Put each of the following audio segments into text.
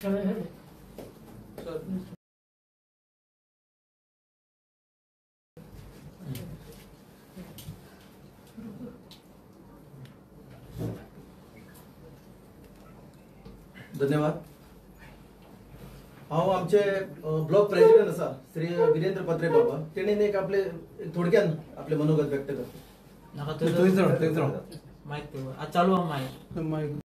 धन्यवाद। हांव आमचे ब्लॉक प्रेसिडेंट आसा श्री वीरेंद्र पत्रे बाबा, तेणेन एक आपले थोडक्यान आपले मनोगत व्यक्त करता। माईक चालू आहे माईक।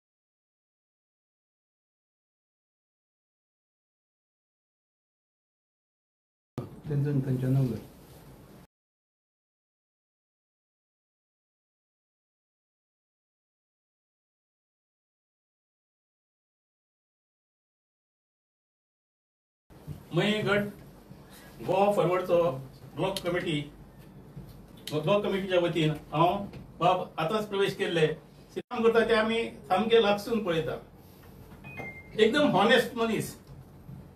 मय गट गोवा फॉरवर्डचो ब्लॉक कमिटीच्या वतीन हांव बाब आतांच प्रवेश केल्ले काम करता ते आमी सामके लागसून पळयता। एकदम हॉनेस्ट मनीस,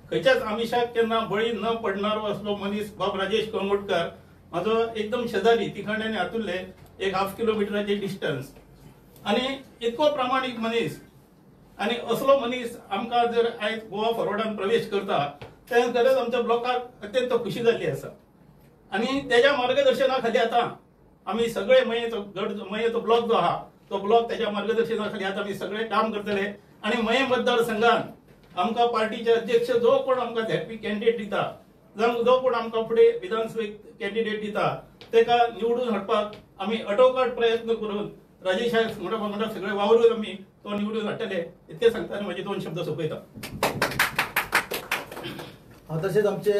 खंयच्याच आमिशाक केन्ना बळी न पडणारो असलो मनीस बाब राजेश कंगोटकर म्हाजो एकदम शेजारी, तिखाण्याने हातुरले एक 1/2 किलोमिटराचे डिस्टन्स, आणि इतको प्रामाणीक मनीस, आणि असलो मनीस आमकां जर आयज गोवा फॉरवर्डान प्रवेश करता तेन्ना खरेंच आमच्या ब्लॉकाक अत्यंत खुशी जाल्ली आसा। आणि त्याच्या मार्गदर्शना खाली आता आम्ही सगळे मयेचो ब्लॉक जो आहा तो ब्लॉक त्याच्या मार्गदर्शना खाली आता आम्ही सगळे काम करतले। आणि मये मतदारसंघात आमकां पार्टीचे अध्यक्ष जो कोण आमकां झेडपी कॅन्डिडेट दिता, जो कोण आमकां फुडें विधानसभेक कॅन्डिडेट दिता तेका निवडून हाडपाक आमी अटोकाट प्रयत्न करून राजेशाक म्हणटा सगळे वावरून आमी तो निवडून हाडटले, इतके सांगता म्हजे 2 शब्द सोंपयता। तसेच आमचे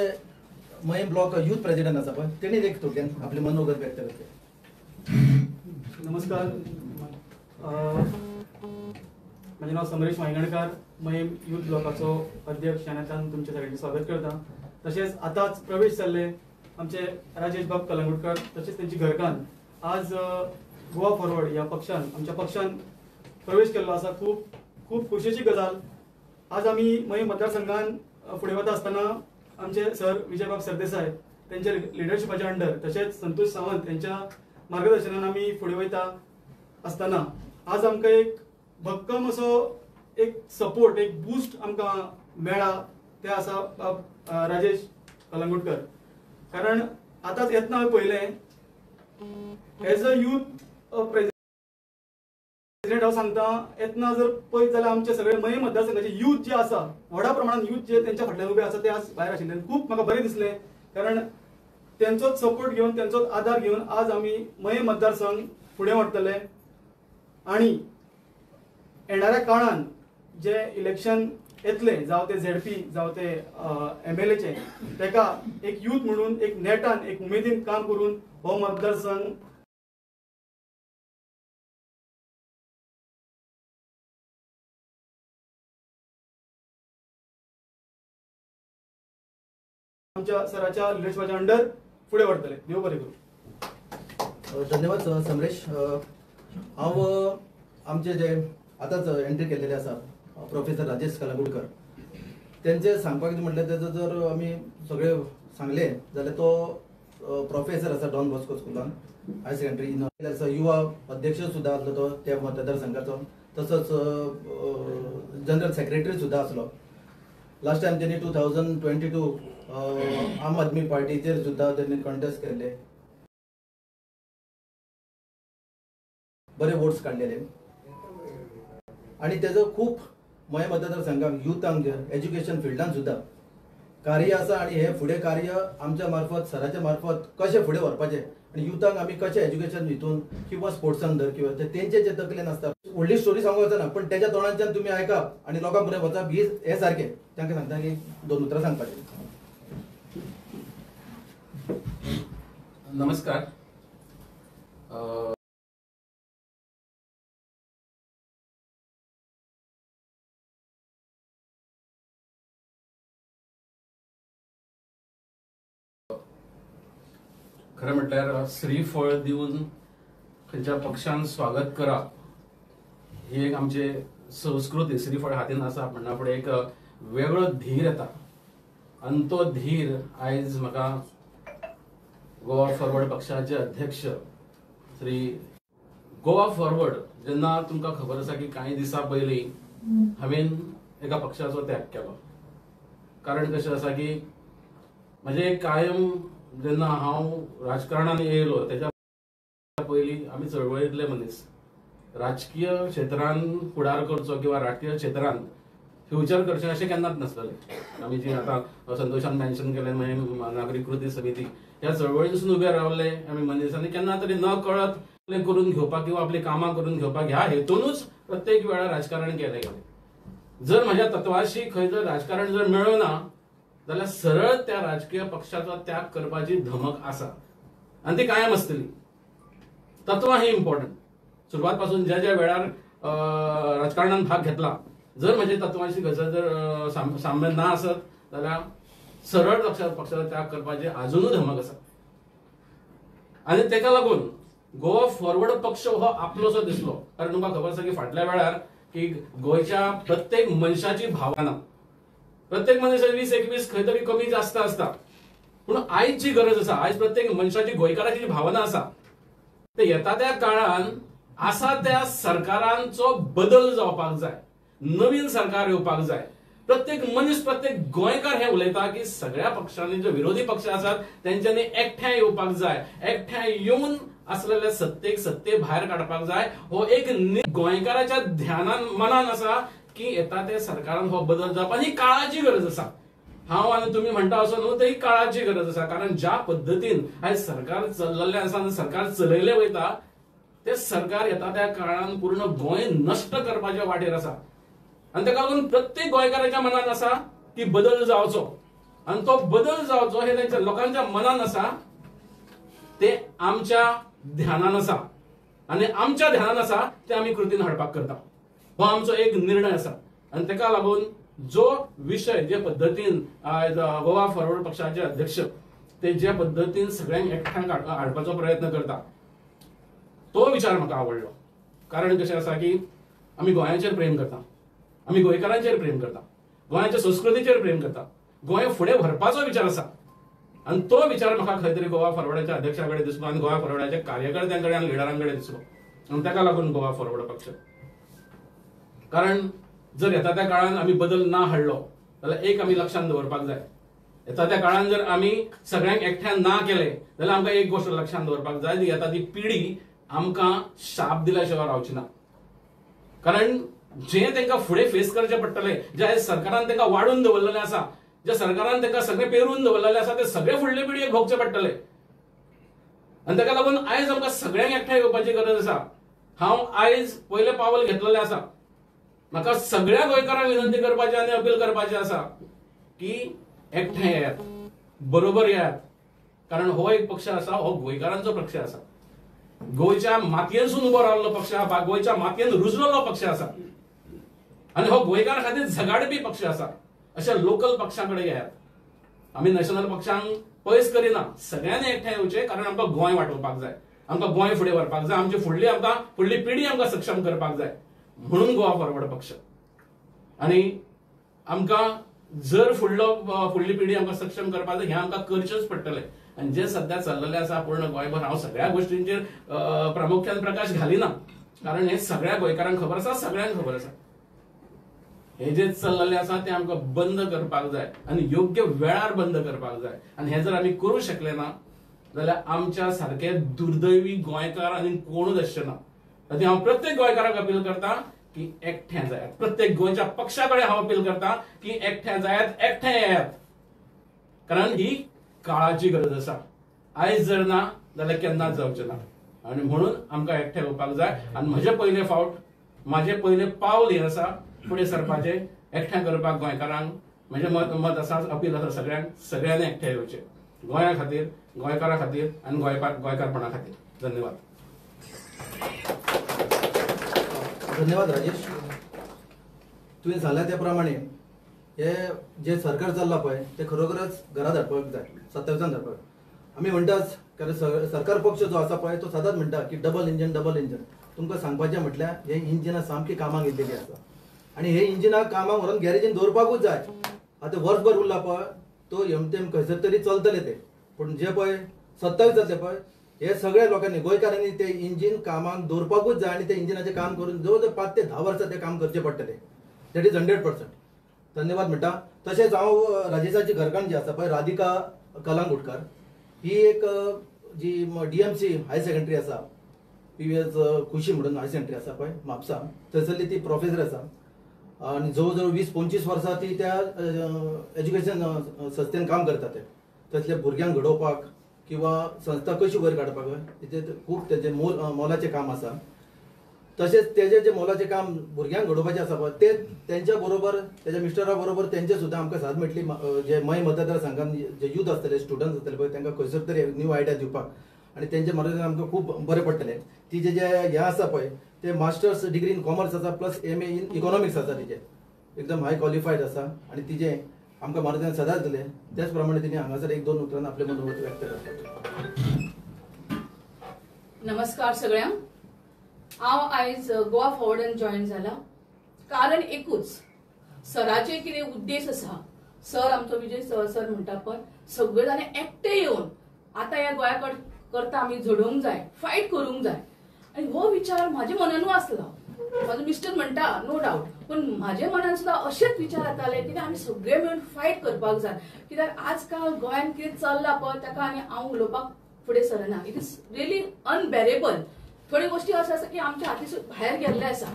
मय ब्लॉक यूथ प्रेसिडेंट आसा पळय, तेणी एक थोडक्यान आपले मनोगत व्यक्त करते। नमस्कार, माझे नाव समरेश वांयगणकार, मय यूथ ब्लॉकाचो अध्यक्ष आनी तुमचे सगळ्यांचे स्वागत करता। तसेच आताच प्रवेश जाल्ले आमचे राजेश बाब कलंगुटकर तसेच त्यांची घरकान आज गोवा फॉरवर्ड या पक्षान आमच्या पक्षान प्रवेश केल्लो आसा। खूप खुशेची गजाल। आज आम्ही मय मतदारसंघान फुडें वता आसतना आमचे सर विजयबाब सरदेसाय त्यांच्या लिडरशिपाच्या अंडर तसेच संतोष सावंत यांच्या मार्गदर्शनान आम्ही फुडें वयता आसतना आज आमकां एक भक्कम असो एक सपोर्ट, एक बूस्ट आमकां मेळ्ळा, ते आसा राजेश कलंगुटकर। कारण आतांच येतना हांवें पळयलें एज अ यूथ प्रेसिडेंट हांव सांगता, येतना जर पळयत जाल्यार आमचे सगळे मय मतदारसंघाचे यूथ जे आसा, व्हडा प्रमाणात यूथ जे त्यांच्या फाटल्यान उबे आसा ते आज भायर आशिल्ले। खूब म्हाका बरें दिसलें, कारण त्यांचोच सपोर्ट घेवन त्यांचोच आधार घेवन आज आमी मय मतदारसंघ फुडें व्हरतले। आणि येणाऱ्या काळान जे इलेक्शन येतले, जावं ते झेडपी जावं ते MLA चे, तेका एक यूथ म्हणून एक नेटान एक उमेदीन काम करून हो मतदारसंघ आमच्या सराच्या लिडरशिपाच्या अंडर फुडें व्हरतले। देव बरें करूं। धन्यवाद समरेश। हांव आमचे जे आतांच एंट्री केलेले आसा प्रोफेसर राजेश कलंगुटकर, त्यांचे सांगपाक म्हटल्यार तेजो जर आमी सगळे सांगले जाल्यार तो प्रोफेसर आसा डॉन बॉस्को स्कुलान हायर सेकंडरी, युवा अध्यक्ष सुद्धा आसलो तो त्या मतदारसंघाचो, तसोच जनरल सेक्रेटरी सुद्धा आसलो। लास्ट टाइम त्यांनी 2022 आम आदमी पार्टीचेर सुद्धा त्यांनी कॉन्टेस्ट केले, बरे वोट्स काढलेले। आणि त्याचं खूप मय मतदारसंघाक युथांक एज्युकेशन फिल्डान सुद्धा कार्य आसा। आणि हे फुडें कार्य आमच्या मार्फत सराच्या मार्फत कशें फुडें व्हरपाचें आणि युथांक आमी कशें एज्युकेशन हितून किंवा स्पोर्ट्सान धर किंवा तेंचे जे तकलेन आसता, व्हडली स्टोरी सांगूंक वचना पण तेच्या तोंडाच्यान तुमी आयकप आणि लोकां फुडें वचप हे सारकें। तांकां सांगता की 2 उतरां सांगपाचीं। नमस्कार। खरं म्हटल्यार श्रीफळ दिवन खंयच्या पक्षान स्वागत करप ही एक आमची संस्कृती। श्रीफळ हातीन आसा म्हणना फुडें एक वेगळो धीर येता, आनी तो धीर आयज म्हाका गोवा फॉरवर्ड पक्षाचे अध्यक्ष श्री गोवा फॉरवर्ड, जेन्ना तुमकां खबर आसा की कांय दिसा पयलीं हांवें एका पक्षाचो त्याग केलो. कारण कशें आसा की म्हणजे कायम जेन्ना हांव राजकारणान येयलो तेच्या पयलीं आमी चळवळींतले मनीस. राजकीय क्षेत्रांत फुडार करचो किंवा राजकीय क्षेत्रांत फ्युचर करचें अशें केन्नाच नासलेलें. आमी जी आतां संतोशान मेन्शन केलें म्हणजे नागरीक कृती समिती ह्या चळवळींसून उबे रावले आमी मनीस आनी केन्ना तरी न कळत करून घेवपाक किंवा आपली कामां करून घेवपाक ह्या हेतूनच प्रत्येक वेळार राजकारण केलें गेलें. जर म्हज्या तत्वाशी खंय जर राजकारण जर मेळना जाल्यार सरळ त्या राजकीय पक्षाचो त्याग करपाची धमक आसा आनी ती कायम आसतली. तत्वां ही इम्पॉर्टंट. सुरवात पासून ज्या ज्या वेळार राजकारणात भाग घेतला जर म्हजे तत्वांशी गजर जर साम्य ना आसत जाल्यार सरळ पक्षाचो त्याग करपाची अजुनूय धमक आसा. आनी तेका लागून गोवा फॉरवर्ड पक्ष हो आपलोसो दिसलो. कारण तुमकां खबर आसा की फाटल्या वेळार की गोंयच्या प्रत्येक मनशाची भावना प्रत्येक मनीस 20-21 खंय तरी कमी जास्त आसता. पूण आयज जी गरज आसा आयज प्रत्येक मनशाची गोंयकाराची जी भावना आसा ते येता त्या काळान आसा त्या सरकारांचो बदल जावपाक जाय. नवीन सरकार येवपाक जाय. प्रत्येक मनीस प्रत्येक गोंयकार हे उलयता की सगळ्या पक्षांनी जे विरोधी पक्ष आसात तेंच्यांनी एकठांय येवपाक जाय. एकठांय येवन असलेल्या सत्ते भायर काडपाक जाय. हो एक गोंयकाराच्या ध्यानान मनान आसा की येता त्या सरकारान हो बदल जावप आनी काळाची गरज आसा. हांव आनी तुमी म्हणटा असो न्हू ते काळाची गरज आसा. कारण ज्या पद्दतीन आयज सरकार चल्ललें आसा आनी सरकार चलयले वयता ते सरकार येता त्या काळान पूर्ण गोंय नष्ट करपाच्या वाटेर आसा. आनी ताका लागून प्रत्येक गोंयकाराच्या मनान आसा की बदल जावचो आनी तो बदल जावचो हे तांच्या लोकांच्या मनान आसा. ते आमच्या ध्यानान आसा आनी आमच्या ध्यानान आसा ते आमी कृतीन हाडपाक करता. हो आमचो एक निर्णय आसा. आनी ताका लागून जो विशय जे पद्दतीन आयज गोवा फॉरवर्ड पक्षाचे अध्यक्ष ते जे पद्दतीन सगळ्यांक एकठांय हाडपाचो प्रयत्न करता तो विचार म्हाका आवडलो. कारण कशें आसा की आमी गोंयाचेर प्रेम करता. आमी गोंयकारांचेर प्रेम करता. गोंयाच्या संस्कृतीचेर प्रेम करता. गोंय फुडें व्हरपाचो विचार आसा. आनी तो विचार म्हाका खंय तरी गोवा फॉरवर्डाच्या अध्यक्षा कडेन दिसलो आनी गोवा फॉरवर्डाच्या कार्यकर्त्यां कडेन आनी लिडरां कडेन दिसलो. आनी ताका लागून गोवा फॉरवर्ड पक्ष. कारण जर येता त्या काळान आमी बदल ना हाडलो जाल्यार एक आमी लक्षांत दवरपाक जाय. येता त्या काळान जर आमी सगळ्यांक एकठांय ना केले जाल्यार आमकां एक गोश्ट लक्षांत दवरपाक जाय की येता ती पिढी आमकां शाप दिल्या शिवाय रावची ना. कारण जे तांकां फुडें फेस करचें पडटलें जे आयज सरकारान तांकां वाडून दवरलेलें आसा ज्या सरकारान तांकां सगळें पेरून दवरलेलें आसा ते सगळे फुडले पिळगेक भोगचें पडटलें. आनी ताका लागून आयज आमकां सगळ्यांक एकठांय येवपाची गरज आसा. हांव आयज पयलें पावल घेतलेलें आसा. म्हाका सगळ्या गोंयकारांक विनंती करपाची आनी अपील करपाचें आसा की एकठांय येयात बरोबर येयात. कारण हो एक पक्ष आसा हो गोंयकारांचो पक्ष आसा. गोंयच्या मातयेनसून उबो रावल्लो पक्ष आसा. गोंयच्या मातयेन रुजलेलो पक्ष आसा आनी हो गोंयकार खातीर झगडपी पक्ष आसा. अशा लोकल पक्षांकडे येयात. आमी नॅशनल पक्षांक पयस करिना. सगळ्यांनी एकठांय येवचें. कारण आमकां गोंय वाटोवपाक जाय. आमकां गोंय फुडें व्हरपाक जाय. आमची फुडली पिढी आमकां सक्षम करपाक जाय. म्हणून गोवा फॉरवर्ड पक्ष. आनी आमकां जर फुडली पिढी आमकां सक्षम करपाक जाय हें आमकां करचेंच पडटलें. आनी जे सध्या चल्लेलें आसा पूर्ण गोंयभर हांव सगळ्या गोश्टींचेर प्रामुख्यान प्रकाश घालिना. कारण हें सगळ्या गोंयकारांक खबर आसा. सगळ्यांक खबर आसा. हे जे चल्लेलें आसा ते आमकां बंद करपाक जाय आनी योग्य वेळार बंद करपाक जाय. आनी हें जर आमी करूं शकले ना जाल्यार आमच्या सारके दुर्दैवी गोंयकार आनी कोणूच आसचे ना. आनी हांव प्रत्येक गोंयकाराक अपील करता की एकठांय जायात. प्रत्येक गोंयच्या पक्षा कडेन हांव अपील करता की एकठांय जायात. एकठांय येयात. कारण ही काळाची गरज आसा. आयज जर ना जाल्यार केन्नाच जावचें ना. आनी म्हणून आमकां एकठांय येवपाक जाय. आनी म्हजें पयलें पावल हें आसा फुडें सरपाचें एकठांय करपाक गोंयकारांक म्हजें मत आसा अपील आसा सगळ्यांनी एकठांय येवचें गोंया खातीर गोंयकारा खातीर आनी गोंयकारपणा खातीर. धन्यवाद. धन्यवाद राजेश. तुवें सांगल्या त्या प्रमाणे हे जे सरकार चल्ला पळय ते खरोखरच घरा धाडपाक जाय. सत्ताविसान धाडपाक. आमी म्हणटाच कारण सरकार पक्ष जो आसा पळय तो सदांच म्हणटा की डबल इंजन. तुमकां सांगपाचें म्हटल्यार हे इंजिनां सामकी कामाक येयल्लेली आसा आनी हे इंजिनां कामाक व्हरून गॅरेजीन दवरपाकूच जाय. आतां वर्सभर उरला पळय तो हेमतेम खंयसर तरी चलतले ते. पूण जे पळय 27 जातले पळय हे सगळ्या लोकांनी गोंयकारांनी ते इंजिन कामाक दवरपाकूच जाय आनी ते इंजिनाचें काम करून जवळ जवळ 5 ते 10 वर्सां ते काम करचें पडटलें. That is 100%. धन्यवाद म्हणटा. तशेंच हांव राजेशाची घरकान्न जी आसा पळय राधिका कलंगुटकर ही एक जी DMC हायर सेकंडरी आसा PVS खुशी म्हणून हायर सेकंडरी आसा पळय म्हापसा थंयसरली ती प्रोफेसर आसा आनी जवळ जवळ 20-25 वर्सां ती त्या एज्युकेशन संस्थेन काम करता ते थंयसल्या भुरग्यांक घडोवपाक किंवा संस्था कशी वयर काडपाक तिचे खूब तेंचे मोलाचें काम आसा. तशेंच तेजें जें मोलाचें काम भुरग्यांक घडोवपाचें आसा पळय ते तेंच्या बरोबर तेज्या मिस्टरा बरोबर तेंचे सुद्दां आमकां साथ मेळटली. जे मय मतदारसंघान जे यूथ आसतले स्टुडंट्स आसतले पळय तांकां खंयसर तरी न्यू आयडिया दिवपाक आनी तेंचे मार्गदर्शन आमकां खूब बरें पडटलें. तिजे जे हें आसा पळय ते मास्टर्स डिग्री इन कॉमर्स आसा प्लस MA इन इकॉनॉमिक्स आसा तिजें एकदम हाय क्वॉलिफायड आसा आनी तिजें आमकां मार्गदर्शन सदांच दिलें. त्याच प्रमाणे तिणें हांगासर 1-2 उतरान आपलें मनोगत व्यक्त करता. नमस्कार सगळ्यांक. हांव आयज गोवा फॉरवर्डान जॉईन जाला कारण एकूच सराचे कितें उद्देश आसा. सर आमचो विजय सर म्हणटा पळय सगळे जाणे एकटे येवन आतां ह्या गोंया करता आमी झडोवंक जाय फायट करूंक जाय आनी हो विचार म्हाज्या मनानूय आसलो. म्हाजो मिस्टर म्हणटा नो डावट पण म्हाज्या मनान सुद्दां अशेच विचार येताले कित्याक आमी सगळे मेळून फायट करपाक जाय. कित्याक आजकाल गोंयान कितें चल्लां पळय ताका आनी हांव उलोवपाक फुडें Sarna. It is really unbearable. थोड्यो गोष्टी अशो आसा की आमच्या हातीसून भायर गेल्ले आसा.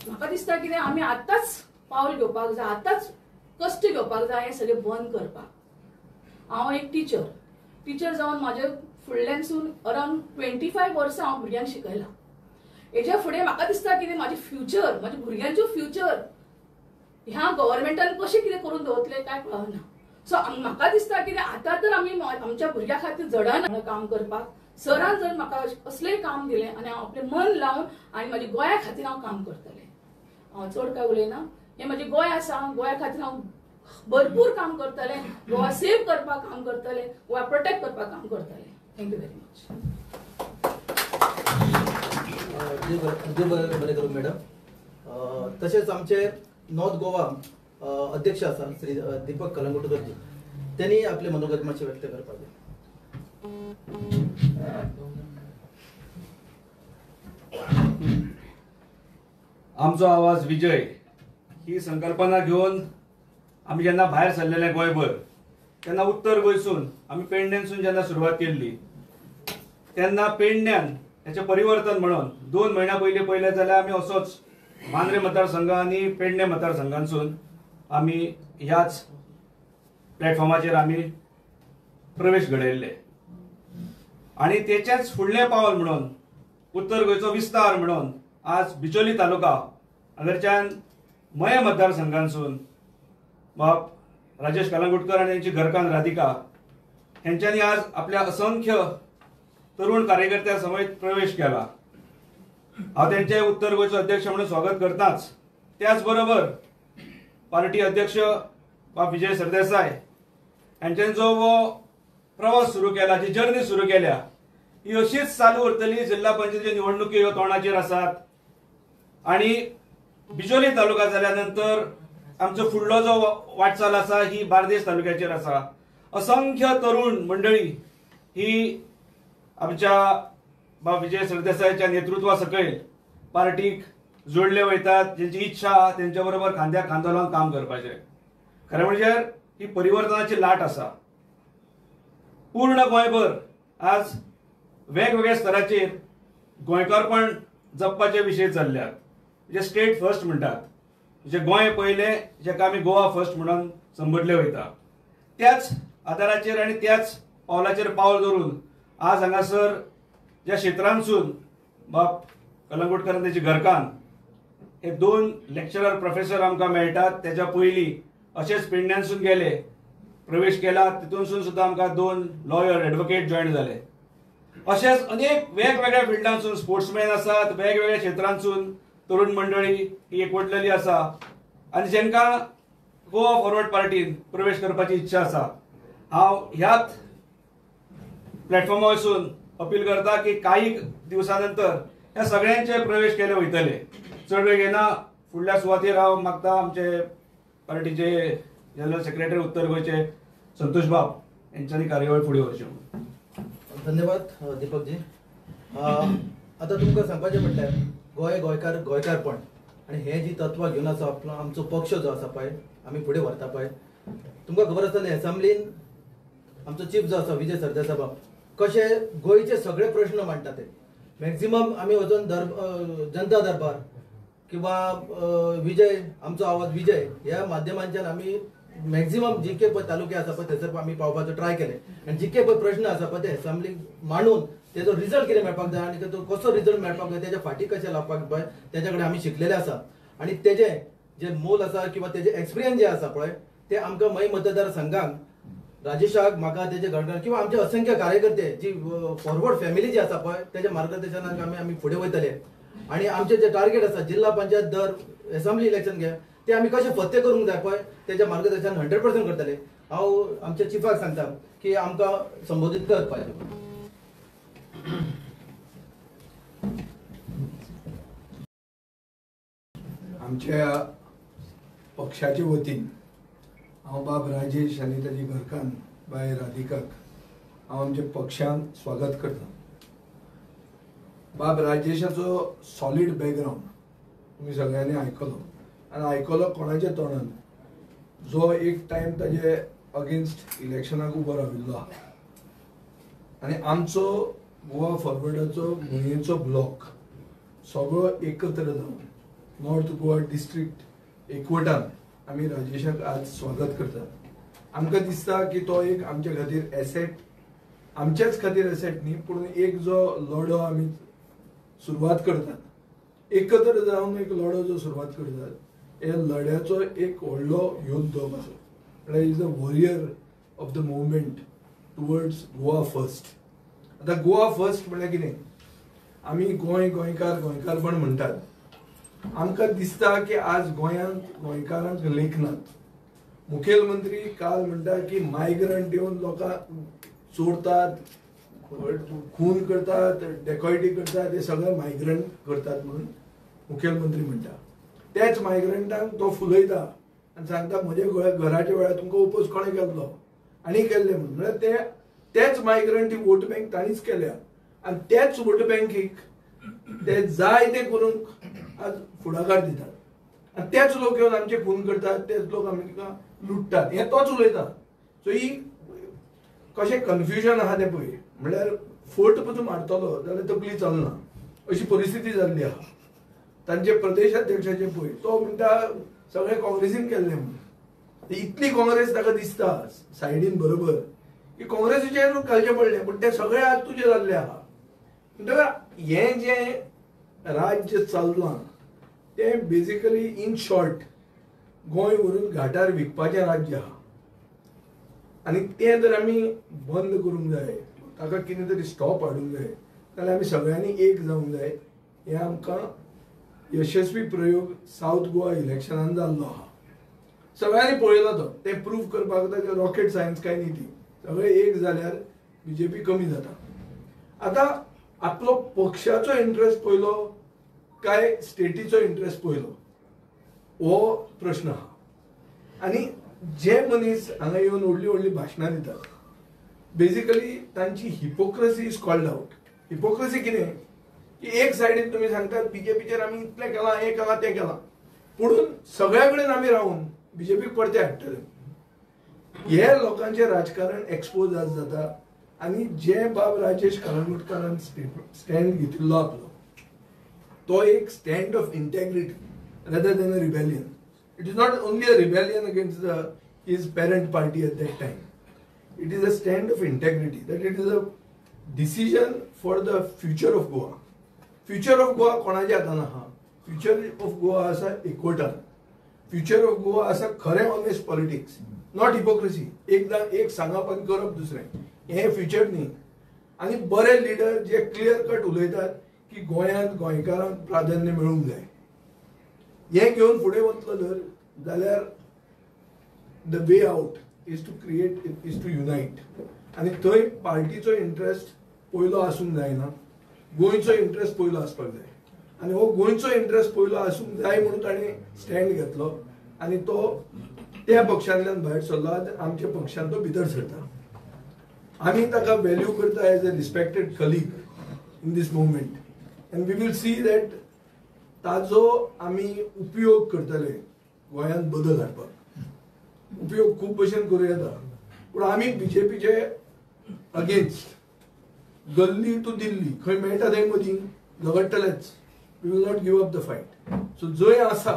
म्हाका दिसता कितें आमी आतांच पावल घेवपाक जाय आतांच कश्ट घेवपाक जाय हें सगळें बंद करपाक. हांव एक टिचर जावन म्हाजे फुडल्यानसून अरावंड 25 वर्सां हांव भुरग्यांक शिकयलां. हेच्या फुडें म्हाका दिसता कितें म्हाजें फ्युचर म्हाज्या भुरग्यांचो फ्युचर ह्या गव्हर्मेंटान कशें कितें करून दवरतलें काय कळना. सो म्हाका दिसता कितें आतां तर आमी आमच्या भुरग्यां खातीर जडान काम करपाक सरान जर म्हाका असलें काम दिलें आनी हांव आपलें मन लावन आनी म्हाज्या गोंया खातीर हांव काम करतलें. हांव चड काय उलयना. हें म्हाजें गोंय आसा. गोंया खातीर हांव भरपूर काम करतलें. गोवा सेव करपाक काम करतलें. गोवा प्रोटेक्ट करपाक काम करतलें. Thank you very much. बरें करूं मॅडम. तशेंच आमचे नॉर्थ गोवा अध्यक्ष आसा श्री दीपक कलंगुटकर जी त्यांनी आपले मनोगत मातशें व्यक्त करपाक जाय. आमचो आवाज विजय ही संकल्पना घेवन आमी जेन्ना भायर सरलेले गोंयभर तेन्ना उत्तर गोंयसून आमी पेडण्यांसून जेन्ना सुरवात केल्ली तेन्ना पेडण्यान हेचें परिवर्तन म्हणून 2 म्हयन्या पयले जाल्यार आमी असोच मांद्रे मतदारसंघ आनी पेडणे मतदारसंघांसून आमी ह्याच प्लॅटफॉर्माचेर आमी प्रवेश घडयल्ले आनी तेचेंच फुडलें पावल म्हणून उत्तर गोंयचो विस्तार म्हणून आज बिचोली तालुका हांगरच्यान मय मतदारसंघांसून बाब राजेश कलंगुटकर आनी तांची घरकान्न राधिका हेंच्यांनी आज आपल्या असंख्य तरुण कार्यकर्त्यां समेत प्रवेश केला. हांव तेंचे उत्तर गोंयचो अध्यक्ष म्हणून स्वागत करताच त्याच बरोबर पार्टी अध्यक्ष बाब विजय सरदेसाय हांच्यानी जो प्रवास सुरू केला जी जर्नी सुरू केल्या ही अशीच चालू उरतली. जिल्हा पंचायतीच्यो निवडणुकी ह्यो तोंडाचेर आसात आनी बिचोली तालुका जाल्या नंतर आमचो फुडलो जो वाटचाल आसा ही बार्देस तालुक्याचेर आसा. असंख्य तरुण मंडळी ही आमच्या बाब विजय सरदेसायच्या नेतृत्वा सकयल पार्टीक जोडले वयतात. जेंची इच्छा तेंच्या बरोबर खांद्याक खांदो लावन काम करपाचें. खरें म्हणजे ही परिवर्तनाची लाट आसा. पूर्ण गोंयभर आज वेगवेगळ्या स्तराचेर गोंयकारपण जपपाचे विशय चल्ल्यात. जे स्टेट फर्स्ट म्हणटात जे गोंय पयलें जेका आमी गोवा फर्स्ट म्हणून संबोधले वयता त्याच आदाराचेर आनी त्याच पावलाचेर पावल धरून आज हांगासर ज्या क्षेत्रांसून बाब कलंगुटकर आनी ताची घरकान्न हे 2 लेक्चरर प्रोफेसर आमकां मेळटात. तेच्या पयलीं अशेंच पेडण्यांसून गेले प्रवेश केला तितूनसून सुद्दां आमकां 2 लॉयर एडवोकेट जॉयन जाले. अशेंच अनेक वेगवेगळ्या फिल्डांसून स्पोर्ट्समॅन आसात. वेगवेगळ्या क्षेत्रांसून तरुण मंडळी ही एकवटलेली आसा आनी जेंकां गोवा फॉरवर्ड पार्टीन प्रवेश करपाची इच्छा आसा. हांव ह्याच प्लॅटफॉर्मा वयसून अपील करता की काही दिवसां नंतर ह्या सगळ्यांचे प्रवेश केले वयतले. चड वेळ घेना फुडल्या सुवातेर हांव मागता आमचे पार्टीचे जनरल सेक्रेटरी उत्तर गोंयचे संतोष बाब यांच्यानी कार्यावळ फुडें व्हरची. धन्यवाद दीपकजी. आता तुमकां सांगपाचें म्हटल्यार गोंय गोंयकारपण आनी हे जी तत्वां घेवन आसा आमचो पक्ष जो आसा पळय आमी फुडें व्हरता पळय, तुमकां खबर आसतलें असेंब्लीन आमचो चीफ जो आसा विजय सरदेसाय बाब कशे गोंयचे सगळे प्रश्न मांडटा ते. मॅक्झिमम आमी वचून जनता दरबार किंवा विजय आमचो आवाज विजय ह्या माध्यमांच्यान आमी मॅक्झिमम जी के पळय तालुके आसा पळय थंयसर आमी पावपाचो ट्राय केले आनी जी के पळय प्रश्न आसा पळय ते असेंब्लीक मांडून तेजो रिजल्ट कितें मेळपाक जाय आनी तो कसो रिजल्ट मेळपाक जाय तेच्या फाटी कशें लावपाक जाय तेच्या कडेन आमी शिकलेले आसा. आनी तेजे जे मोल आसा किंवा तेजे एक्सपिरियन्स जे आसा पळय ते आमकां मय मतदारसंघाक राजेशाक म्हाका तेजे घडण किंवा आमचे असंख्य कार्यकर्ते जी फॉरवर्ड फॅमिली जी आसा पळय तेच्या मार्गदर्शनाक आमी फुडें वयतले. आनी आमचे जे टार्गेट आसा जिल्हा पंचायत दर असेंब्ली इलेक्शन घे ते आमी कशे फत्ते करूंक जाय पळय तेच्या मार्गदर्शन 100% करतले. हांव आमच्या चिफाक सांगता की आमकां संबोधीत करपाक. आमच्या पक्षाच्या वतीन हांव बाब राजेश आनी ताची घरकान्न बाय राधिकाक हांव आमच्या पक्षान स्वागत करता. बाब राजेशाचो सॉलिड बॅकग्रावंड तुमी सगळ्यांनी आयकलो आनी आयकलो कोणाच्या तोंडान जो एक टायम ताजे अगेन्स्ट इलेक्शनाक उबो राविल्लो आहा. आनी आमचो गोवा फॉरवर्डाचो भुंयेचो ब्लॉक सगळो एकत्र जावन नॉर्थ गोवा डिस्ट्रिक्ट एकवटान आमी राजेशाक आज स्वागत करता. आमकां दिसता की तो एक आमच्या खातीर एसेट, आमच्याच खातीर एसेट न्ही पूण एक जो लढो आमी सुरवात करतात, एकत्र जावन एक लढो जो सुरवात करतात हे लढ्याचो एक व्हडलो योद्धो कसो म्हळ्यार is the warrior of the movement towards Goa first. आतां गोवा फर्स्ट म्हळ्यार कितें, आमी गोंयकार पण म्हणटात. आमकां दिसता की आज गोंयांत गोंयकारांक लेखनात. मुखेलमंत्री काल म्हणटा की मायग्रंट येवन लोकांक चोरतात, खून करतात, डेकॉयटी करतात, हे सगळे मायग्रंट करतात म्हणून मुखेलमंत्री म्हणटा. तेच मायग्रंटांक तो फुलयता आनी सांगता म्हजे घराच्या वेळार तुमकां उपोज कोणें केल्लो आनी केल्ले म्हणून. म्हळ्यार तेच मायग्रंट ही वोट बँक तांणीच केल्या आनी तेच वोट बँकीक ते जाय ते करूंक आज फुडाकार दितात आनी तेच लोक येवन आमचे खून करतात, तेच लोक आमकां लुटतात, हे तोच उलयता. सो ही कशें कन्फ्युजन आहा तें पळय. म्हळ्यार फोट पसून मारतलो जाल्यार तकली चलना अशी परिस्थिती जाल्ली आहा. तांचे प्रदेश अध्यक्षाचे पळय तो म्हणटा सगळे काँग्रेसीन केल्ले म्हणून. इतली काँग्रेस ताका दिसता सायडीन बरोबर की काँग्रेसीचेर घालचें पडलें पूण ते सगळे आज तुजे जाल्ले आहा. म्हणटकच हें जें राज्य चल्लां तें बेजिकली इन शॉर्ट गोंय व्हरून घाटार विकपाचें राज्य आहा. आनी तें जर आमी बंद करूंक जाय, ताका कितें तरी स्टॉप हाडूंक जाय जाल्यार आमी सगळ्यांनी एक जावंक जाय. हें आमकां यशस्वी प्रयोग सावथ गोवा इलेक्शनान जाल्लो आहा. सगळ्यांनी पळयलो तो, तें प्रूव करपाक जाता रॉकेट सायन्स काय न्ही ती. सगळे एक जाल्यार बीजेपी कमी जाता. आतां आपलो पक्षाचो इंट्रस्ट पयलो काय स्टेटीचो इंट्रस्ट पयलो हो प्रश्न आहा. आनी जे मनीस हांगा येवन व्हडली व्हडली भाशणां दितात बेजिकली तांची hypocrisy is called out. Hypocrisy कितें की एक सायडीन तुमी सांगतात बीजेपीचेर आमी इतलें केलां, हें केलां, तें केलां, पुणून सगळ्या कडेन आमी रावून बीजेपीक परते हाडटले. हे लोकांचें राजकारण एक्सपोज आज जाता. आनी जे बाब राजेश कलंगूटकारान स्टँड घेतिल्लो आपलो तो एक stand of integrity rather than a rebellion. It is not only a rebellion against his parent party at that time. It is a stand of integrity, that it is a decision for the future of Goa. Future of Goa कोणाच्या हातान आहा? Future of Goa आसा एकवटान. Future of Goa आसा खरें honest politics, not hypocrisy. एक सांगप आनी करप दुसरें, हें फ्युचर न्ही. आनी बरे लिडर जे क्लियर कट उलयतात की गोंयांत गोंयकारांक प्राधान्य मेळूंक जाय, हें घेवन फुडें वतलो जर जाल्यार the way out is to unite. आनी थंय पार्टीचो इंट्रस्ट पयलो आसूंक जायना, गोंयचो इंट्रस्ट पयलो आसपाक जाय. आनी हो गोंयचो इंट्रस्ट पयलो आसूंक जाय म्हणून ताणें स्टँड घेतलो आनी तो त्या पक्षांतल्यान भायर सरलो. आमच्या पक्षान तो भितर सरता. आमी ताका व्हॅल्यू करता as a respected colleague in this movement. And we will see that ताजो आमी उपयोग करतले गोंयांत बदल हाडपाक. उपयोग खूब भशेन करूं येता, पूण आमी बीजेपीचे अगेन्स्ट गल्ली टू दिल्ली खंय मेळटा थंय मदीं झगडटलेच. We will not give up the fight. So जंय आसा,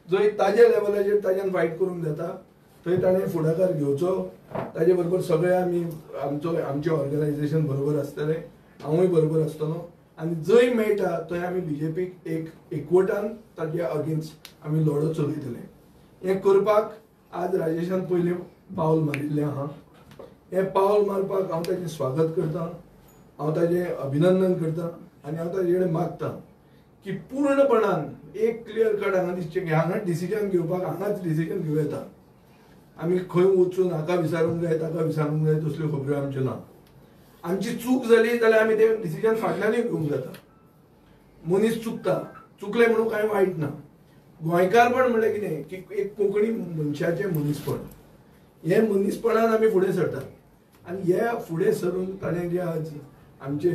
जंय ताज्या लेवलाचेर ताज्यान फायट करूंक जाता थंय ताणें फुडाकार घेवचो. ताजे बरोबर सगळे आमी आमचे ऑर्गनायझेशन बरोबर आसतले, हांवूय बरोबर आसतलो, आनी जंय मेळटा थंय आमी बीजेपीक एकवटान ताजे अगेन्स्ट आमी लढो चलयतले. हें करपाक आज राजेशान पयलें पावल मारिल्लें आहा. हें पावल मारपाक हांव ताजें स्वागत करतां, हांव ताजें अभिनंदन करतां आनी हांव ताजे कडेन मागतां की पूर्णपणान एक क्लियर कट हांगा दिसचें की हांगा डिसिजन घेवपाक हांगाच डिसिजन घेवं येता. आमी खंय वचून हाका विचारूंक जाय ताका विचारूंक जाय तसल्यो खबरो आमच्यो ना. आमची चूक जाली जाल्यार आमी तें डिसिजन फाटल्यानूय घेवंक जाता. मनीस चुकता, चुकले म्हणून कांय वायट ना. गोंयकारपण म्हणल्यार कितें की एक कोंकणी मनशाचें मनीसपण. हे मनीसपणान आमी फुडें सरतात आनी हे फुडें सरून ताणें जे आज आमचे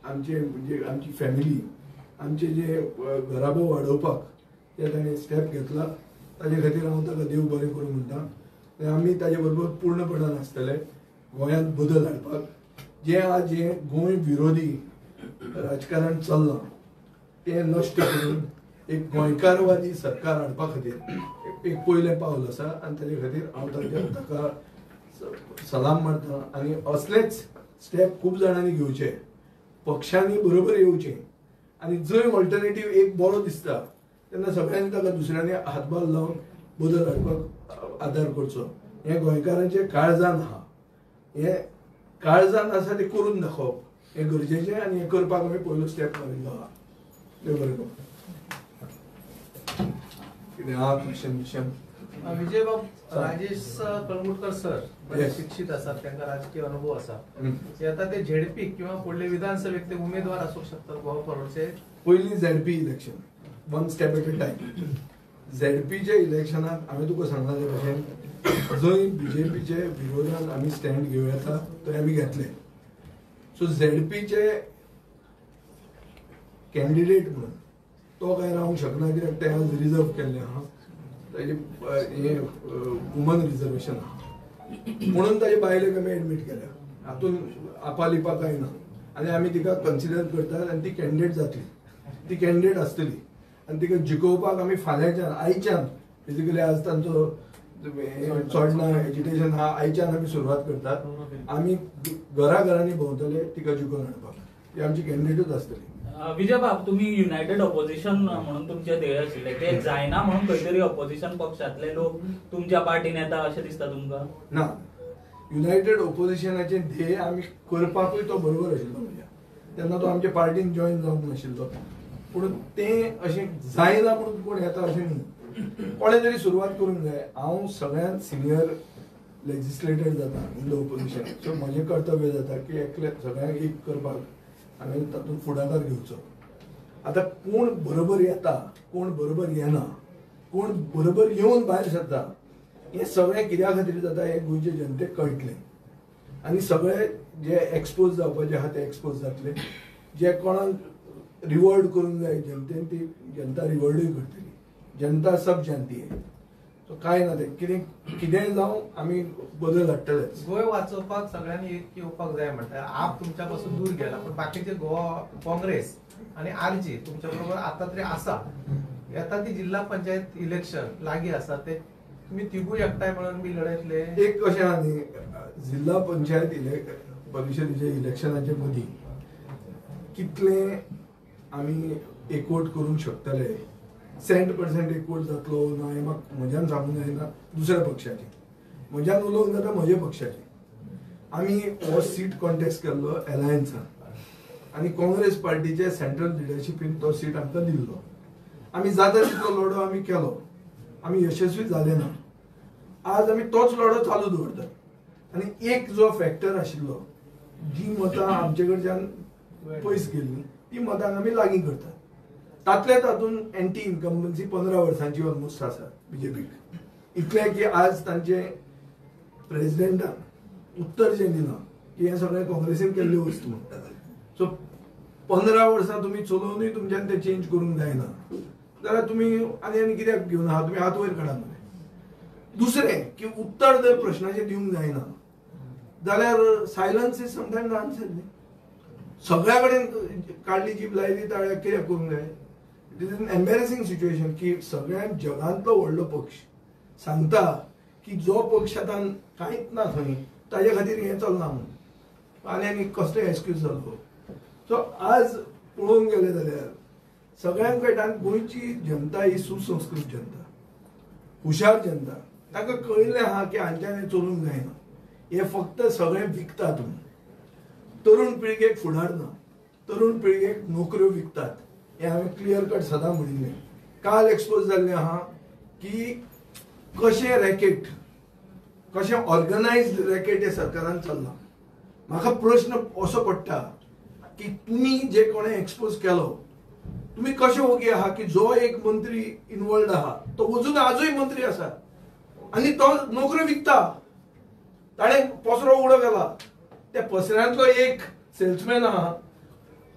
म्हणजे आमची फॅमिली, आमचे जे घराबो वाडोवपाक जे ताणें स्टेप घेतला ताजे खातीर हांव ताका देव बरें करूं म्हणटा. आनी आमी ताजे बरोबर पूर्णपणान आसतले गोंयांत बदल हाडपाक. जे गोंय विरोधी राजकारण चल्लां तें नश्ट करून एक गोंयकारवादी सरकार हाडपा खातीर एक पयलें पावल आसा आनी ताजे खातीर हांव ताका सलाम मारता. आनी असलेच स्टेप खूब जाणांनी घेवचे, पक्षांनी बरोबर येवचें आनी जंय ऑल्टरनेटीव एक बरो दिसता तेन्ना सगळ्यांनी ताका दुसऱ्यांनी हातभार लावन बदल हाडपाक आदार करचो. हें गोंयकारांचे काळजान आहा. हें काळजान आसा तें करून दाखोवप हें गरजेचें आनी हें करपाक आमी पयलो स्टेप मारिल्लो आहा. देव बरें करूं. कितें आहा क्वेश्चन? विजय बाब, राजेश कलंगुटकर सर बरे शिक्षित आसात, तांकां राजकीय अनुभव आसा. आता ते झेडपी किंवा फुडले विधानसभेक ते उमेदवार आसूंक शकतात गोवा फॉरवर्डचे. पयलीं ZP election, one step at a time. झेडपीच्या इलेक्शनाक हांवें तुका सांगला ते भशेन जंय बीजेपीचे विरोधान आमी स्टँड घेवं येता थंय आमी घेतले. सो झेडपीचे कॅन्डिडेट म्हणून तो काय रावंक शकना, कित्याक ते आज रिजर्व केल्ले आहा. ताजे हे वुमन रिजर्वेशन आहा म्हणून ताजे बायलेक आमी एडमीट केल्या. हातून आपालिपा कांय ना आनी आमी तिका कन्सिडर करतात आनी ती कॅन्डिडेट जातली, ती कॅन्डिडेट आसतली आनी तिका जिखोवपाक आमी फाल्यांच्यान आयच्यान बेजिकली आज तांचो चोडना एजिटेशन आहा, आयच्यान आमी सुरवात करतात. आमी घराघरांनी भोंवतले तिका जिखोवन हाडपाक. ती आमची कॅन्डिडेटूच आसतली. विजय बाब, तुम्ही युनायटेड ऑपोजिशन म्हणून तुमचे ध्येय आशिल्ले ते जायना म्हणून खंय तरी ऑपोजिशन पक्षातले लोक तुमच्या पार्टीन येता अशें दिसता तुमकां? ना, युनायटेड ऑपोजिशनाचे ध्येय आमी करपाकूय तो बरोबर आशिल्लो म्हज्या. तेन्ना तो आमच्या पार्टीन जॉयन जावंक नाशिल्लो. पूण तें अशें जायना म्हणून कोण येता अशें न्ही. कोणें तरी सुरवात करूंक जाय. हांव सगळ्यांत सिनियर लेजिस्लेटर जाता इन द ऑपोजिशन. सो म्हजें कर्तव्य जाता की एकले सगळ्यांक एक करपाक हांवें तातूंत फुडाकार घेवचो. आतां कोण बरोबर येता, कोण बरोबर येना, कोण बरोबर येवन भायर सरता हें सगळें कित्या खातीर जाता हें गोंयचे जनतेक कळटलें. आनी सगळे जे एक्सपोज जावपाचे आहा ते एक्सपोज जातले. जे कोणाक रिवॉर्ड करूंक जाय जनतेन ती जनता रिवॉर्डूय करतली. जनता सब जानती है. सो कांय ना, तें कितेंय जावं आमी बदल हाडटलेच. गोंय वाचोवपाक सगळ्यांनी एक येवपाक जाय म्हणटा. आप तुमच्या पासून दूर गेला पण बाकीचे गोवा काँग्रेस आणि आरजी तुमच्या बरोबर आता तरी आसा. येता ती जिल्हा पंचायत इलेक्शन लागीं आसा ते तुम्ही तिगूय एकठांय मेळून बी लढयतले. एक कशें आहा न्ही, जिल्हा पंचायत परिशदेचे इलेक्शनाचे मदीं कितले आमी एकवट करूंक शकतले, 100% एकवट जातलो ना हें म्हाका म्हज्यान सांगूंक जायना. दुसऱ्या पक्षाची म्हज्यान उलोवंक जाता म्हज्या पक्षाची. आमी हो सीट कॉन्टेस्ट केल्लो एलायन्सान आनी काँग्रेस पार्टीचे सेंट्रल लिडरशिपीन तो सीट आमकां दिल्लो. आमी जाता तितलो लढो आमी केलो, आमी यशस्वी जाले ना. आज आमी तोच लढो चालू दवरतात आनी एक जो फॅक्टर आशिल्लो, जी मतां आमचे कडच्यान पयस गेल्ली ती मतांक आमी लागीं करतात. तातले तातून एंटी इन्कम्बन्सी 15 वर्सांची ऑलमोस्ट आसा बीजेपीक. इतलें की आज तांचे प्रेसिडेंटान उत्तर जें दिलां की हें सगळें काँग्रेसीन केल्ल्यो वस्तू. सो 15 वर्सां तुमी चलोवनूय तुमच्यान तें चेंज करूंक जायना जाल्यार तुमी आनी कित्याक घेवन आहा, तुमी हात वयर काडा मरे. दुसरें की उत्तर जर प्रश्नाचें दिवंक जायना जाल्यार सायलन्स इज समटायम्स आन्सर न्ही. सगळ्या कडेन काडली जीप लायली ताळ्याक कितें करूंक जाय. It is an embarrassing situation की सगळ्यात जगांतलो व्हडलो पक्ष सांगता की जो पक्ष आतां कांयच ना थंय ताजे खातीर हें चलना म्हणून आनी कसले एक्सक्यूज जालो. सो आज पळोवंक गेलें जाल्यार सगळ्यांक कळटा गोंयची जनता ही सुसंस्कृत जनता, हुशार जनता. ताका कळिल्लें आहा की हांच्यान हें चलूंक जायना. हे फक्त सगळें विकतात म्हणून. तरुण पिळगेक फुडार ना, तरुण पिळगेक नोकऱ्यो विकतात. हें हांवें क्लियर कट सदां म्हणिल्लें. काल एक्सपोज जाल्लें आहा की कशें रॅकेट, कशें ऑर्गनायज्ड रॅकेट हे सरकारान चल्लां. म्हाका प्रश्न असो पडटा की तुमी जे कोणें एक्सपोज केलो तुमी कशे ओगी आहा की जो एक मंत्री इन्वॉल्ड आहा तो अजून आजूय मंत्री आसा आनी तो नोकऱ्यो विकता. ताणें पसरो उडो केला. त्या पसऱ्यांतलो एक सेल्समॅन आहा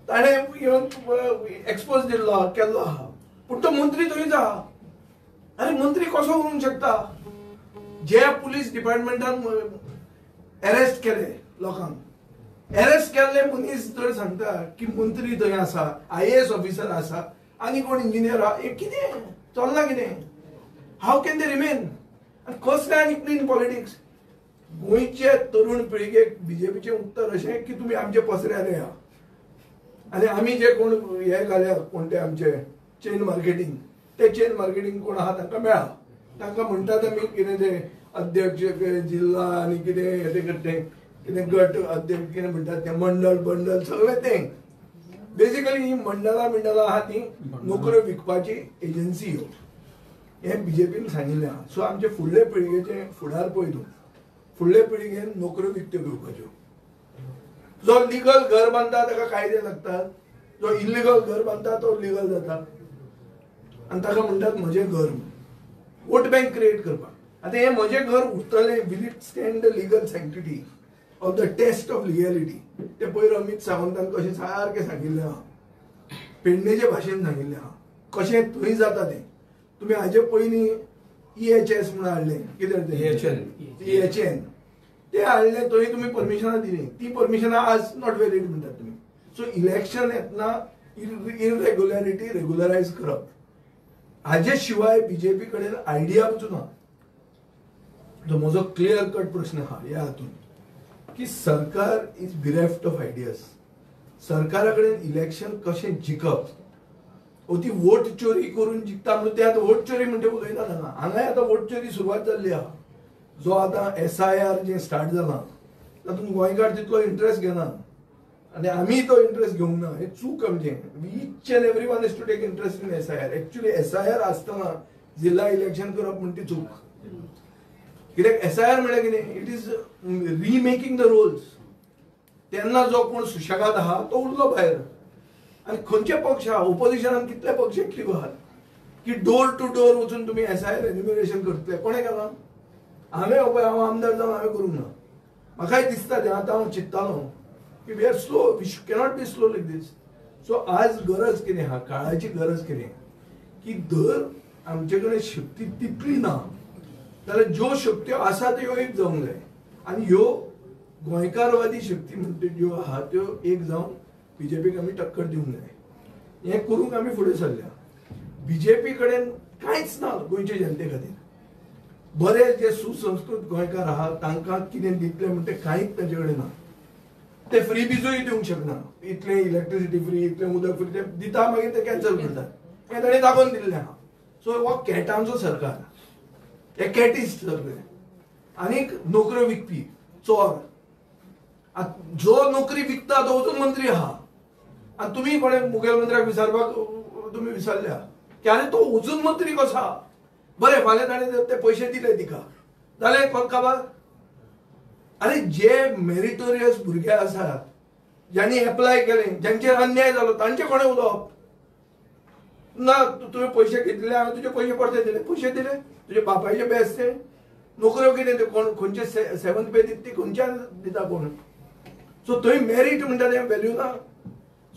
ताणें येवन एक्सपोज दिल्लो केल्लो आहा पूण तो मंत्री थंयच आहा. अरे मंत्री कसो उरूंक शकता. जे पुलीस डिपार्टमेंटान अरेस्ट केले लोकांक, अरेस्ट केल्ले मनीस जर सांगता की मंत्री थंय आसा, IAS ऑफिसर आसा आनी कोण इंजिनियर आहा, हें कितें चलना कितें. How can they remain. आनी कसलें आनी क्लीन पॉलिटिक्स. गोंयचे तरुण पिळगेक बीजेपीचें उत्तर अशें की तुमी आमचे पसऱ्यार येया आनी आमी जे कोण हे घाल्या कोण ते आमचे चेन मार्केटींग, ते चेन मार्केटींग कोण आहा तांकां मेळा. तांकां म्हणटात आमी कितें ते अध्यक्ष जिल्ला आनी कितें ते करते कितें गट अध्यक्ष कितें म्हणटात ते मंडळ सगळें तें. बेसिकली ही मंडळां आहा ती नोकऱ्यो विकपाची एजन्सी ह्यो. हें बीजेपीन सांगिल्लें आहा. सो आमचे फुडले पिळगेचे फुडार पळय तूं, फुडले पिळगेन नोकऱ्यो विकत्यो घेवपाच्यो. जो लिगल घर बांदता ताका कायदे लागतात, जो इलिगल घर बांदता तो लिगल जाता आनी ताका म्हणटात म्हजें घर. वोट बँक क्रिएट करपाक. आतां हें म्हजें घर उरतलें will it stand the legal sanctity of the test of legality. ते पयर अमित सावंतान कशें सारकें सांगिल्लें आहा, पेडणेचे भाशेन सांगिल्लें आहा कशें थंय जाता तें. तुमी हाजे पयलीं EHS म्हणून हाडलें, कितें तें EHN ते हाडलें, थंय तुमी परमिशनां दिलीं. ती परमिशनां आज नॉट वॅलिड म्हणटात तुमी. सो इलेक्शन येतना इरेग्युलॅरिटी रेग्युलरायज करप हाजे शिवाय बीजेपी कडेन आयडियाच ना. जो म्हजो क्लियर कट प्रश्न आहा ह्या हातून की सरकार इज बिरेफ्ट ऑफ आयडियाज. सरकारा कडेन इलेक्शन कशें जिखप, ती वोट चोरी करून जिखता म्हणून ते आतां वोट चोरी म्हणटा उलयता हांगा. हांगाय आतां वोट चोरी सुरवात जाल्ली आहा. जो आतां SIR जें स्टार्ट जालां तातूंत गोंयकार तितलो इंट्रस्ट घेना आनी आमी तो इंट्रस्ट घेवंक ना. हें चूक आमचें. Each and every one is to take interest in SIR. Actually SIR आसतना जिल्हा इलेक्शन करप म्हणटा ती चूक. कित्याक SIR म्हळ्यार कितें, इट इज रिमेकिंग द रोल्स. तेन्ना जो कोण सुशेगाद आहा तो उरलो भायर. आनी खंयचे पक्ष आहा, ओपोजिशनान कितले पक्ष एक्टीव आहात की डोर टू डोर वचून तुमी SIR एन्युमरेशन करतले. कोणें केलां? हांव आमदार जावन हांवें करूंक ना. म्हाकाय दिसता तें आतां हांव चिंत्तालो की we are slow, we cannot be slow like this. So आज गरज कितें आहा, काळाची गरज कितें की दर आमचे कडेन शक्ती तितली ना जाल्यार ज्यो शक्त्यो आसा त्यो एक जावंक जाय आनी ह्यो गोंयकारवादी शक्ती म्हणटा ज्यो आहा त्यो एक जावन बीजेपीक आमी टक्कर दिवंक जाय. हें करूंक आमी फुडें सरल्या. बीजेपी कडेन कांयच ना गोंयचे जनते खातीर. बरे जे सुसंस्कृत गोंयकार आहात तांकां कितें दितलें म्हणटा कांयच तांचे कडेन ना. ते फ्री बिजूय दिवंक शकना. इतलें इलेक्ट्रिसिटी फ्री, इतलें उदक फ्री ते दिता मागीर ते कॅन्सल करतात. हें ताणें दाखोवन दिल्लें आहा. सो हो कॅटांचो सरकार, हे कॅटिस्ट सगळे. आनीक नोकऱ्यो विकपी चोर. जो नोकरी विकता तो अजून मंत्री आहा आनी तुमी कोणें मुखेलमंत्र्याक विचारपाक तुमी विचारल्या की आरे तो अजून मंत्री कसो आहा. बरें फाल्यां ताणें ते पयशे दिले तिका जालें काबार. अरे जे मेरिटोरियस भुरगे आसात ज्यांनी एप्लाय केलें, ज्यांचेर अन्याय जालो तांचे कोणें उलोवप ना. तुवें पयशे घेतले, हांवें तुजे पयशे परते दिले. पयशे दिले तुजे बापायचे बेस ते नोकऱ्यो कितें ते कोण खंयचे 7th पे दिता ती खंयच्यान दिता कोण. सो थंय मेरीट म्हणटा तें व्हॅल्यू ना.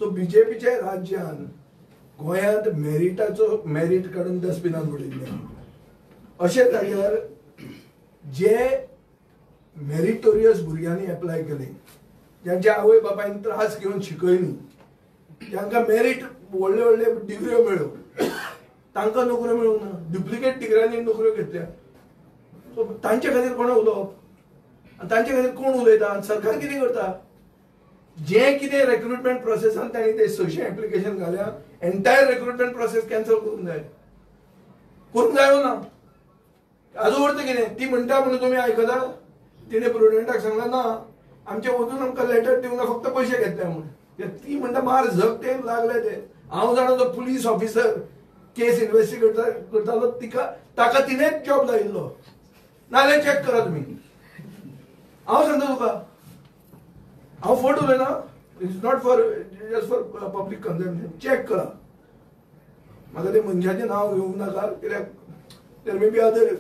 सो बीजेपीच्या राज्यान गोंयांत मेरीट काडून डस्टबिनान उडयल्ले. अशे जाग्यार जे मेरिटोरियस भुरग्यांनी एप्लाय केले, ज्यांचे आवय बापायन त्रास घेवन शिकयली, ज्यांका मेरिट व्हडले व्हडले डिग्र्यो मेळ्यो, तांकां नोकऱ्यो मेळूंक ना, डुप्लिकेट डिग्र्यांनी नोकऱ्यो घेतल्या. सो तांचे खातीर कोणा उलोवप, आनी तांचे खातीर कोण उलयता, आनी सरकार कितें करता? जे कितें रिक्रुटमेंट प्रोसेसान तांणी ते 600 एप्लिकेशन घाल्या, एंटायर रिक्रुटमेंट प्रोसेस कॅन्सल करूंक जाय. करूंक जायो ना. आजू व्हरता कितें? ती म्हणटा म्हणून तुमी आयकता, तिणे प्रुडंटाक सांगला ना आमचे वचून आमकां लेटर दिवंक ना, फक्त पयशे घेतले म्हणून. ती म्हणटा मार झक ते लागले ते. हांव जाणा तो पुलीस ऑफिसर केस इन्व्हेस्टिगेट करतालो, ताका तिणेच जॉब लायिल्लो. नाल्यार चॅक करा तुमी. हांव सांगता तुका, हांव फोट उलयना, it's not for just for public consumption. Check करा. म्हाका ते मनशाचें नांव घेवंक नाका, कित्याक there may be other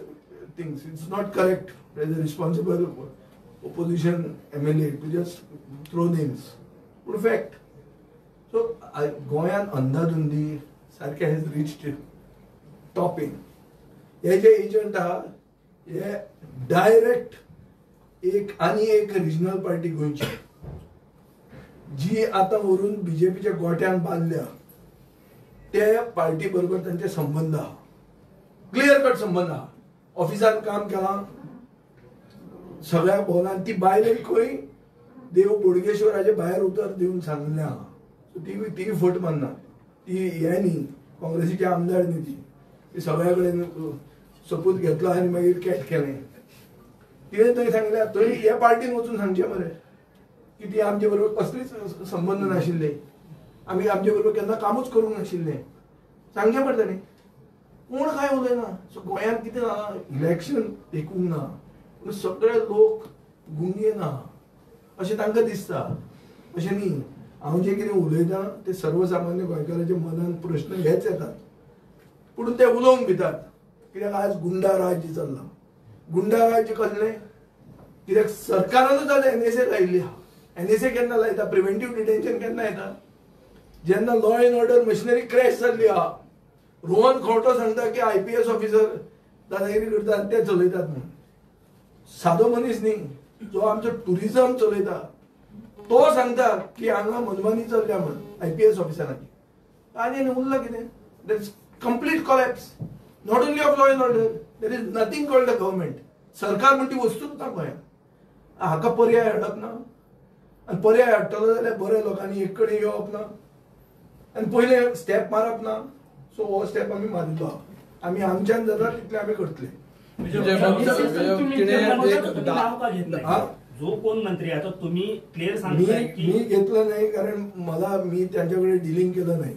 things. It's not correct as a responsible opposition MLA to just throw names. But fact. So गोंयान अंधाधुंदी सारखे has reached topping. हे जे एजंट आहा हे डायरेक्ट एक रिजनल पार्टी गोंयची जी आता वरून बीजेपीच्या गोट्यान बांधल्या, त्या पार्टी बरोबर तांचे संबंध आहा, क्लियर कट संबंध आहा. ऑफिसान काम केलां सगळ्या भवनान. ती बायल खंय देव बोडगेश्वराचे भायर उतर दिवन सांगल्या, ती फट मारना. ती हे न्ही काँग्रेसीचे आमदार न्ही, ती सगळ्या कडेन सपूत घेतलो आनी मागीर कॅट केलें. तिणें थंय सांगल्या, थंय ह्या पार्टीन वचून सांगचें मरे की ती आमचे बरोबर कसलीच संबंद नाशिल्ले, आमी आमचे बरोबर केन्ना कामूच करूंक नाशिल्लें, सांगचें पडटलें. कोण काय उलयना. सो गोंयांत कितें जाला, इलेक्शन एकूंक ना, सगळे लोक गुंगेन आहा अशें तांकां दिसता. अशें न्ही. हांव जें कितें उलयतां ते सर्वसामान्य गोंयकारांच्या मनांत प्रश्न हेच येतात, पूण ते उलोवंक भितात. कित्याक आज गुंडा राज्य चल्लां. गुंडा राज्य कसलें? कित्याक सरकारानूच आज NSA लायिल्ली आहा. NSA केन्ना लायता? प्रिव्हेंटीव डिटेन्शन केन्ना येता? जेन्ना law end order machinery crash जाल्ली आहा. रोहन खंवटो सांगता की IPS ऑफिसर दादागिरी करता आनी ते चलयतात म्हणून. सादो मनीस न्ही, जो आमचो टुरिझम चलयता तो सांगता की हांगा मनमानी चल्ल्या म्हणून IPS ऑफिसरांची. आनी उरला कितें? There is complete collapse. Not only of law end order, there is nothing called the government. सरकार म्हणटी वस्तूच ना गोंयांत. हाका पर्याय हाडप ना, आनी पर्याय हाडटलो जाल्यार बऱ्या लोकांनी एक कडेन येवप ना, आनी पयले स्टेप मारप ना. सो हो स्टेप आमी मारिल्लो आहा. आमी आमच्यान जाता तितलें आमी करतले. जो कोण मंत्री आता तुम्ही क्लिअर मी सांगताय की घेतलं नाही, कारण मी त्यांच्याकडे डिलिंग केलं नाही.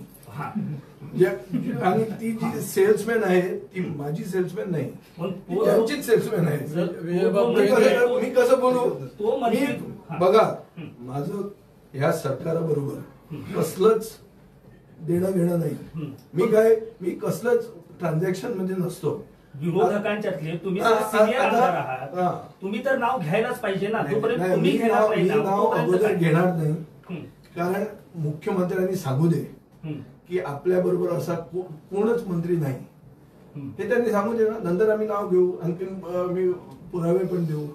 आणि ती जी सेल्समॅन आहे ती माझी सेल्समॅन नाही, त्यांचीच सेल्समॅन आहे. मी कसं बोलू? मी बघा, माझं ह्या सरकाराबरोबर कसलंच देणं घेणं नाही. मी कसलंच ट्रान्झॅक्शन मध्ये नसतो. विरोधकांच्यातले तुम्ही सिनियर आमदार आहात, तुम्ही तर नाव घ्यायलाच पाहिजे ना. तोपर्यंत तुम्ही नाव अगोदर घेणार नाही, कारण मुख्यमंत्र्यांनी सांगू दे की आपल्या बरोबर असा कोणच मंत्री नाही, हे त्यांनी सांगू दे ना. नंतर आम्ही नाव घेऊ, आणखी मी पुरावे पण देऊ,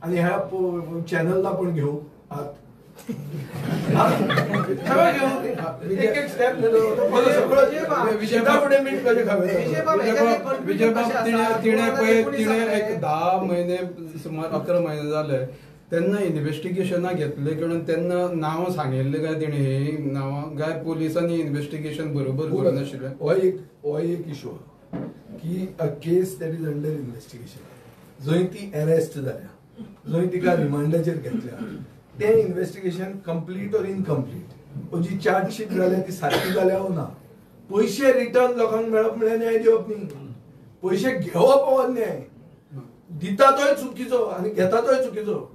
आणि ह्या चॅनलला पण घेऊ आत. सगळं घेऊ, एक एक स्टेप तिने एक 10 महिने सुमार 11 महिने झाले त्यांना इन्व्हेस्टिगेशना घेतले, कारण त्यांना नाव सांगितले काय तिने हे नाव काय पोलिसांनी इन्व्हेस्टिगेशन बरोबर करून आशिल्ले. हो एक इशू की a case that is under investigation, जंय ती अरेस्ट जाल्या, जंय तिका रिमांडाचेर घेतल्या, ते इन्व्हेस्टिगेशन कंप्लीट और इनकम्प्लीट, जी चार्जशीट जाल्या ती सारखी जाल्या हो ना. पैसे रिटर्न लोकांक मेळप म्हळ्यार न्याय दिवप न्ही, पैसे घेवप हो अन्याय. दिता तोय चुकीचो आणि घेता तोय चुकीचो.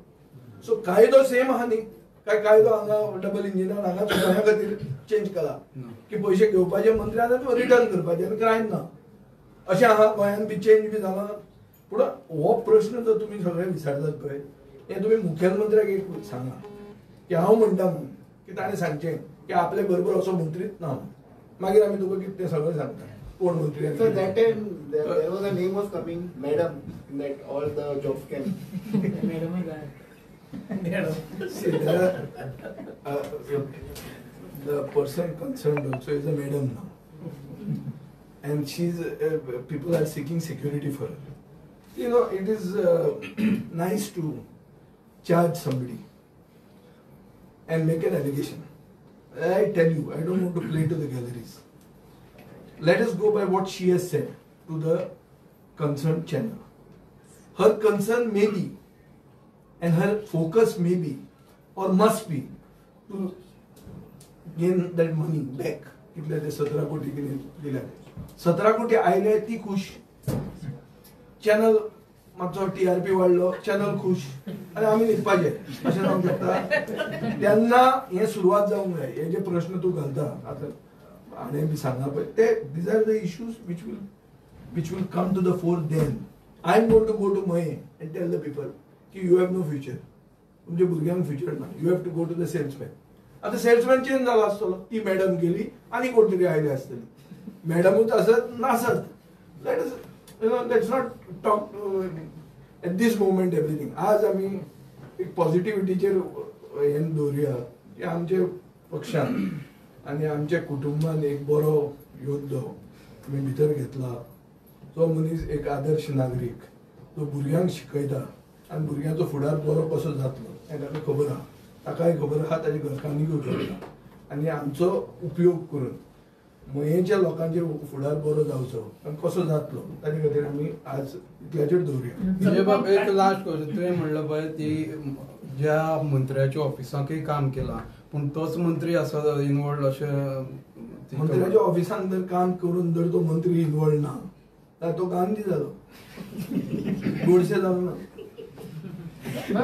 सो कायदो सेम आहा न्ही काय? कायदो हांगा डबल इंजिनान हांगा गोंया खातीर चेंज केला की पैसे घेवपाचे मंत्र्यान रिटर्न करपाचे आनी क्रायम ना, अशें आहा गोंयान बी चेंज बी जाला. पूण हो प्रश्न जर तुमी सगळे विचारतात पळय, हे तुम्ही मुख्यमंत्र्याक एक सांगा की हांव म्हणटा म्हणून, की ताणें सांगचें की आपले बरोबर असो मंत्रीच ना. मागीर आमी तुका कितें तें सगळें सांगता. कोण मंत्री आनी So कितें. that time there was a name was coming, Madam, in that all the job scam. See, there are, the person concerned also is a madam now. And she's, people are seeking security for her. You know, it is nice to charge somebody and make an allegation. I tell you, I don't want to play to the galleries. Let us go by what she has said to the concerned channel. Her concern may be, and her focus may be, or must be, to gain that money back. कितले ते 17 कोटी किती दिल्या 17 कोटी आयले ती खुश channel मागचो TRP वाढलो चॅनल खुश आणि आम्ही निघपाचे अशें जावंक शकता तेन्ना हे सुरवात जावंक जाय हे जे प्रश्न तूं घालता आतां हाणें बी सांगला पळय ते these are the issues which will come to the fore then. I am going to go to Mahe and tell the people की you have no future. तुमच्या भुरग्यांक फ्युचर ना. You have to go to the salesman. आता salesman change झाला आसतलो ती madam गेली आणि कोण तरी आयली आसतली मॅडमूच आसत नासत let's not talk at this moment everything आज आमी एक पॉझिटिव्हिटीचेर हें दवरुया की आमचे पक्षान आनी आमच्या कुटुंबान एक बरो योद्धो आमी भितर घेतला तो मनीस एक आदर्श नागरीक तो भुरग्यांक शिकयता आनी भुरग्यांचो फुडार बरो कसो जातलो हें ताका खबर आहा ताकाय खबर आहा ताच्या घरकान्नीकूय खबर आहा आनी आमचो उपयोग करून मयेच्या लोकांचेर फुडार बरो जावचो आनी कसो जातलो ताचे खातीर आमी आज इतल्याचेर दवरुया म्हणजे बाब एक लास्ट क्वेश्चन तुवें म्हणलं पळय ती ज्या मंत्र्याच्या ऑफिसांकय काम केलां पूण तोच मंत्री आसा इनवॉल्ड अशें मंत्र्याच्या ऑफिसान जर काम करून जर तो मंत्री इनवॉल्ड ना जाल्यार तो गांधी जालो गोडसे जालो ना It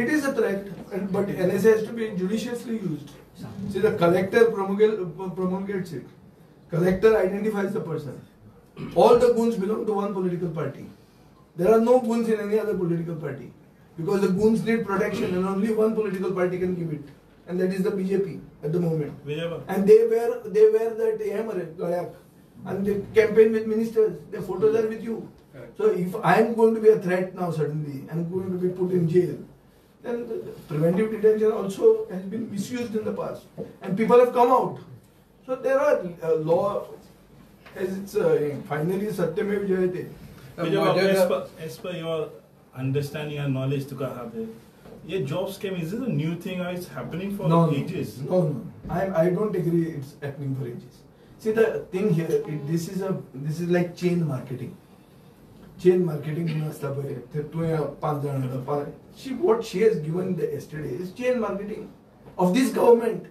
is a threat, but NSA has to be judiciously used. See, the collector promulgates it. Collector identifies the person. All the goons belong to one political party. There are no goons in any other political party because the goons need protection, and only one political party can give it, and that is the BJP at the moment. And they wear that galyak, and they campaign with ministers. Their photos are with you. So if I am going to be a threat now suddenly, I am going to be put in jail, then the preventive detention also has been misused in the past, and people have come out. So there are law, as it's finally Satyamev Jayate. As per your understanding and knowledge, ये job scam, is it a new thing or it's happening for ages? No. I don't agree it's happening for ages. See, the thing here, this is like chain marketing. Chain marketing म्हणून असता पळय ते तुवें 5 जाणां what she has given yesterday is chain marketing of this government.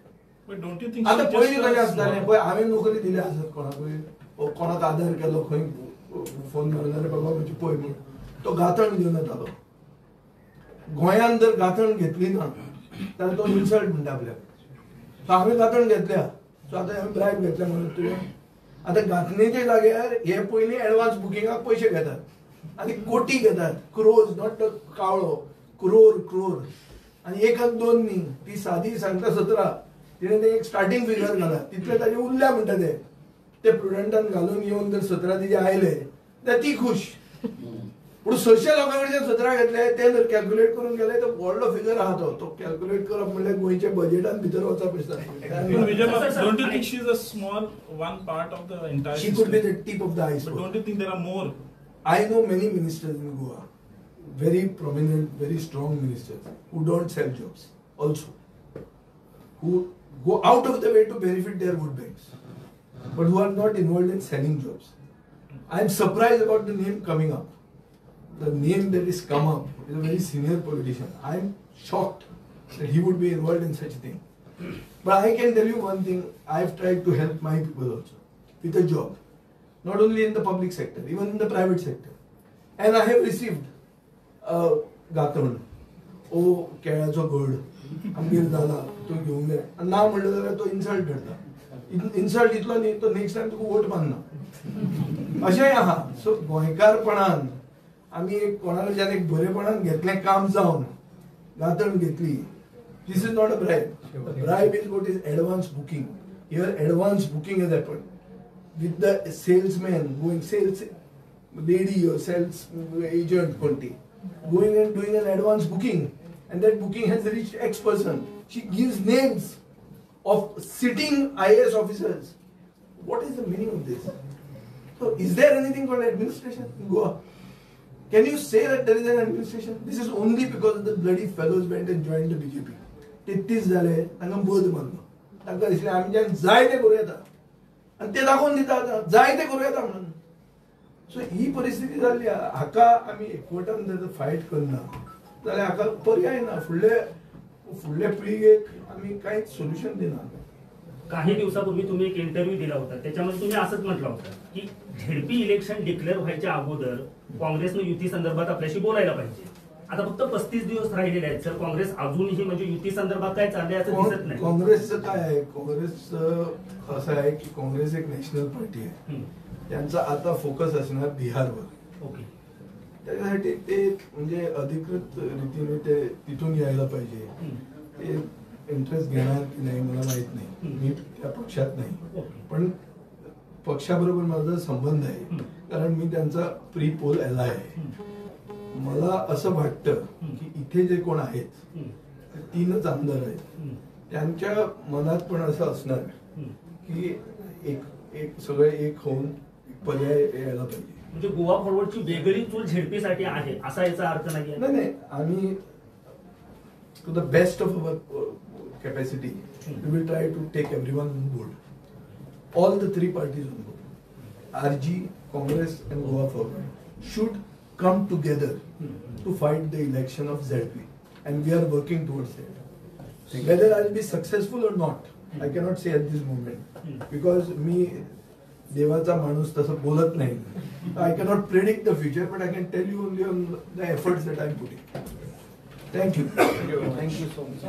But don't you think आता पयलीं कशें आसतालें पळय हांवें नोकरी दिल्या आसत कोणाकूय कोणाक आदार केलो खंय फोन मारलो जाल्यार बाबा म्हजी पळय म्हूण तो गांथण घेवन येतालो गोंयांत जर गांथण घेतली ना जाल्यार तो इन्सल्ट म्हणटा आपल्याक सो हांवें गांथण घेतल्या सो आतां हांवें ब्रायब घेतल्या म्हणून तुवें आतां गांथणेच्या जाग्यार हे पयलीं एडवान्स बुकिंगाक पयशे घेतात आनी कोटी घेतात क्रोज नॉट कावळो क्रोर आनी एकच 2 न्ही ती सादी सांगता 17 तिणें ते एक स्टार्टींग फिगर घाला तितले ताजे उरल्या म्हणटा ते प्रुडंटान घालून येवन जर 17 तिजे आयले जाल्यार ती खुश पूण 600 लोकां कडच्यान 17 घेतले ते जर कॅल्क्युलेट करून गेले तर व्हडलो फिगर आहा तो कॅल्क्युलेट करप म्हणल्यार गोंयच्या बजेटान भितर वचप दिसता. Don't you think she's a small one part of the entire She could be the tip of the iceberg. But don't you think there are more? I know many ministers in Goa, very prominent, very strong ministers who don't sell jobs also, who go out of the way to benefit their vote banks, but who are not involved in selling jobs. I am surprised about the name coming up. The name that is come up is a very senior politician. I am shocked that he would be involved in such a thing. But I can tell you one thing, I have tried to help my people also with a job. Not only in the public sector, even in the private sector. And I have received गांथण केळ्याचो घड आमगेर जाला तो घेवंक जाय ना म्हणलें जाल्यार तो इन्सल्ट करता इन्सल्ट इतलो न्ही तो नेक्स्ट टायम तुका वोट मारना अशेंय आहा. सो गोंयकारपणान आमी एक कोणा कडच्यान एक बरेपणान घेतलें काम जावन गांथण घेतली. This is not a bribe. A bribe is what is advance booking here advance booking has happened with the salesman going, sales lady or sales agent konti going and doing an advance booking, and that booking has reached X person. She gives names of sitting IAS officers. What is the meaning of this? So is there anything called administration in Goa? Can you say that there is an administration? This is only because the bloody fellows went and joined the BJP. तेत्तीस झाले तांकां बोध मारलो, तांकां दिसलें आमच्यान जाय ते करूं येता आनी ते दाखोवन दिता आतां जाय ते करूं येता म्हणून. सो ही परिस्थिती जाल्ली. हाका आमी एकवटान जर फायट करना जाल्यार हाका पर्याय ना. फुडले पिळगेक आमी कांयच सोल्युशन दिना. काही दिवसापूर्वी तुम्ही एक इंटरव्ह्यू दिला होता, त्याच्यामध्ये तुम्ही असंच म्हटलं होतं की झेडपी इलेक्शन डिक्लेअर व्हायच्या अगोदर काँग्रेसनं युती संदर्भात आपल्याशी बोलायला पाहिजे. आता फक्त 35 दिवस राहिलेले आहेत सर, काँग्रेस अजूनही म्हणजे युती संदर्भात काय चाललंय असं दिसत नाही. काँग्रेसचं काय आहे, काँग्रेसचं असं आहे की काँग्रेस एक नॅशनल पार्टी आहे. त्यांचा आता फोकस असणार बिहारवर. ओके, त्याच्यासाठी ते म्हणजे अधिकृत रीतीने ते तिथून यायला पाहिजे. ते इंटरेस्ट घेणार की नाही मला माहित नाही, मी त्या पक्षात नाही. पण पक्षाबरोबर माझा संबंध आहे कारण मी त्यांचा प्री पोल एलाय आहे. मला असं वाटतं की इथे जे कोण आहेत 3च आमदार आहेत, त्यांच्या मनात पण असं असणार की एक सगळे एक होऊन पर्याय यायला पाहिजे. म्हणजे गोवा फॉरवर्डची वेगळी चूल झेडपीसाठी आहे असा याचा अर्थ नाही. नाही, आम्ही to the best of our capacity, we will try to take everyone on board. All the 3 parties on board. RG, Congress and Goa Forward should come together to fight the election of ZP, and we are working towards it. Whether I will be successful or not, I cannot say at this moment, because me देवाचा माणूस तसं बोलत नाही. I cannot predict the future, but I can tell you only on the efforts that I am putting. Thank you. Thank you so much.